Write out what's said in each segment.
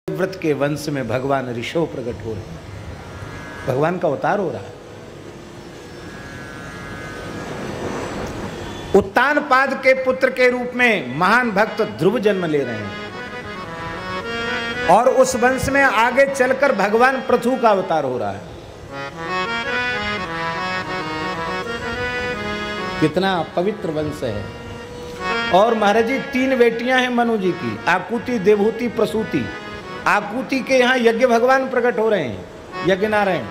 व्रत के वंश में भगवान ऋषभ प्रकट हो रहे हैं, भगवान का अवतार हो रहा है। उत्तानपाद के पुत्र के रूप में महान भक्त ध्रुव जन्म ले रहे हैं और उस वंश में आगे चलकर भगवान पृथु का अवतार हो रहा है। कितना पवित्र वंश है। और महाराज जी 3 बेटियां हैं मनु जी की, आकुति, देवहूति, प्रसूति। आकुति के यहाँ यज्ञ भगवान प्रकट हो रहे हैं, यज्ञ नारायण।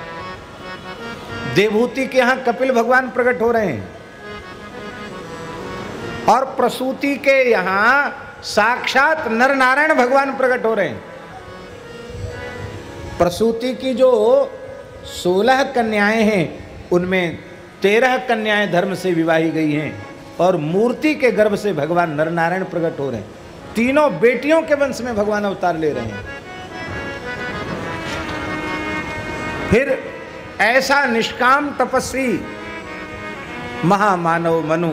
देवहूति के यहाँ कपिल भगवान प्रकट हो रहे हैं और प्रसूति के यहाँ साक्षात नर नारायण भगवान प्रकट हो रहे हैं। प्रसूति की जो 16 कन्याएं हैं उनमें 13 कन्याएं धर्म से विवाही गई हैं और मूर्ति के गर्भ से भगवान नर नारायण प्रकट हो रहे हैं। तीनों बेटियों के वंश में भगवान अवतार ले रहे हैं। फिर ऐसा निष्काम तपस्वी महामानव मनु,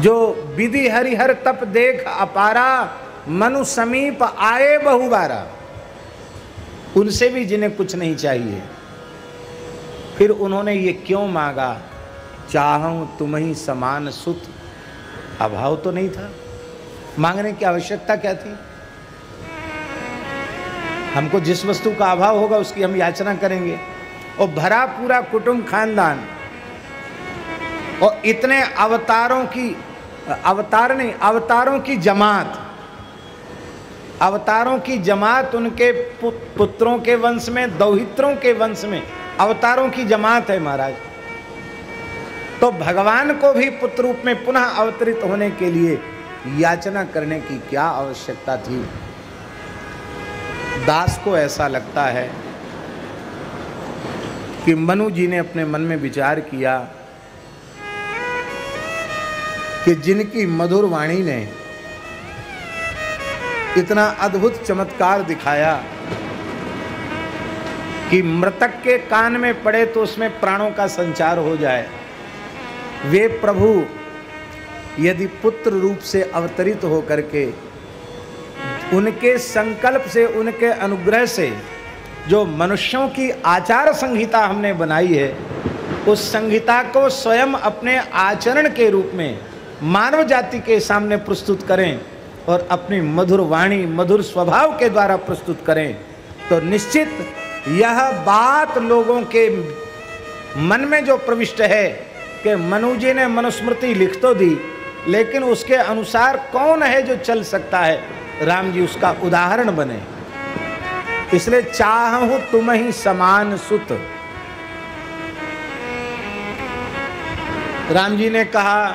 जो विधि हरिहर तप देख अपारा, मनु समीप आए बहुबारा। उनसे भी जिन्हें कुछ नहीं चाहिए, फिर उन्होंने ये क्यों मांगा, चाहूं तुम्हीं समान सुत। अभाव तो नहीं था, मांगने की आवश्यकता क्या थी। हमको जिस वस्तु का अभाव होगा उसकी हम याचना करेंगे। और भरा पूरा कुटुंब खानदान और इतने अवतारों की अवतारों की जमात, अवतारों की जमात उनके पुत्रों के वंश में, दौहित्रों के वंश में अवतारों की जमात है महाराज। तो भगवान को भी पुत्र रूप में पुनः अवतरित होने के लिए याचना करने की क्या आवश्यकता थी। दास को ऐसा लगता है कि मनु जी ने अपने मन में विचार किया कि जिनकी मधुर वाणी ने इतना अद्भुत चमत्कार दिखाया कि मृतक के कान में पड़े तो उसमें प्राणों का संचार हो जाए, वे प्रभु यदि पुत्र रूप से अवतरित हो करके उनके संकल्प से, उनके अनुग्रह से जो मनुष्यों की आचार संहिता हमने बनाई है, उस संहिता को स्वयं अपने आचरण के रूप में मानव जाति के सामने प्रस्तुत करें और अपनी मधुर वाणी, मधुर स्वभाव के द्वारा प्रस्तुत करें, तो निश्चित यह बात लोगों के मन में जो प्रविष्ट है कि मनु जी ने मनुस्मृति लिख तो दी, लेकिन उसके अनुसार कौन है जो चल सकता है, राम जी उसका उदाहरण बने। इसलिए चाहूं तुम्हीं समान सुत। राम जी ने कहा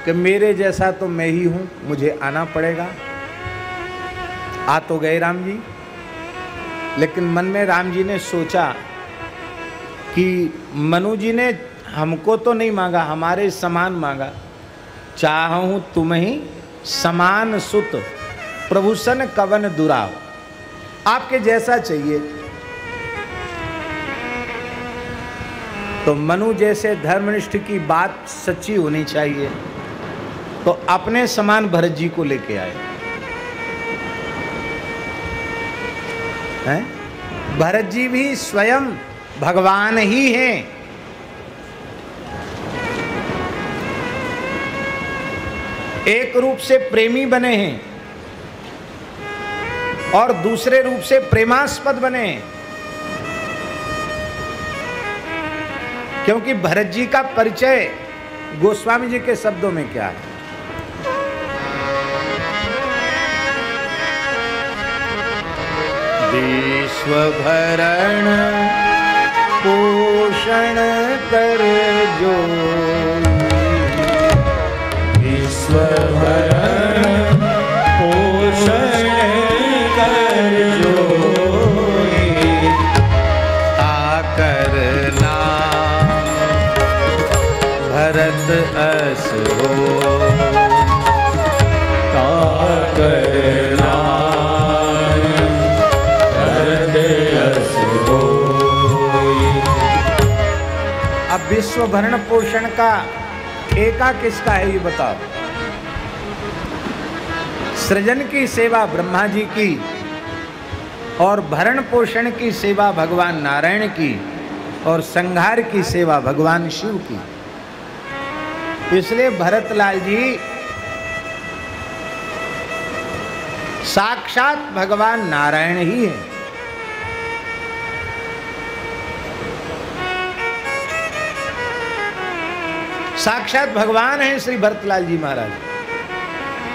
कि मेरे जैसा तो मैं ही हूं, मुझे आना पड़ेगा। आ तो गए राम जी, लेकिन मन में राम जी ने सोचा कि मनु जी ने हमको तो नहीं मांगा, हमारे समान मांगा। चाहूं तुम्हीं समान सुत, प्रभु सन कवन दुराव। आपके जैसा चाहिए। तो मनु जैसे धर्मनिष्ठ की बात सच्ची होनी चाहिए, तो अपने समान भरत जी को लेके आए हैं। भरत जी भी स्वयं भगवान ही हैं। एक रूप से प्रेमी बने हैं और दूसरे रूप से प्रेमास्पद बने हैं, क्योंकि भरत जी का परिचय गोस्वामी जी के शब्दों में क्या है। विश्व भरण पोषण कर जो, विश्व भरण पोषण कर जो, आकर नाम भरत अस हो, आकर नाम भरत अस हो। अब विश्व भरण पोषण का ठेका किसका है ये बताओ। सृजन की सेवा ब्रह्मा जी की और भरण पोषण की सेवा भगवान नारायण की और संहार की सेवा भगवान शिव की। इसलिए भरतलाल जी साक्षात भगवान नारायण ही है। साक्षात भगवान है श्री भरतलाल जी महाराज,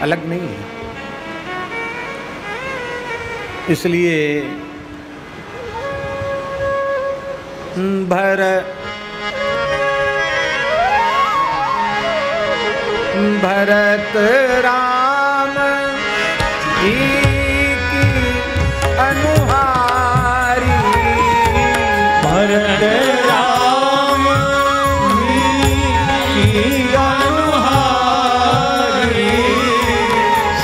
अलग नहीं है। इसलिए भरत राम की अनुहारी, भरत राम की अनुहारी,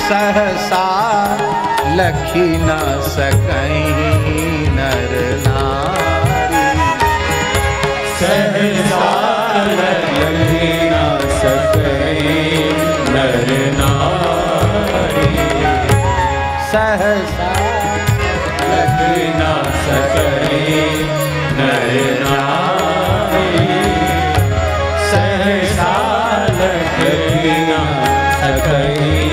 सहसा लखी न सकहीं नर नारी, सहसा लखी न सकहीं नर नारी, सहसा लखी न सकहीं नर नारी, सहसा लखी न सकहीं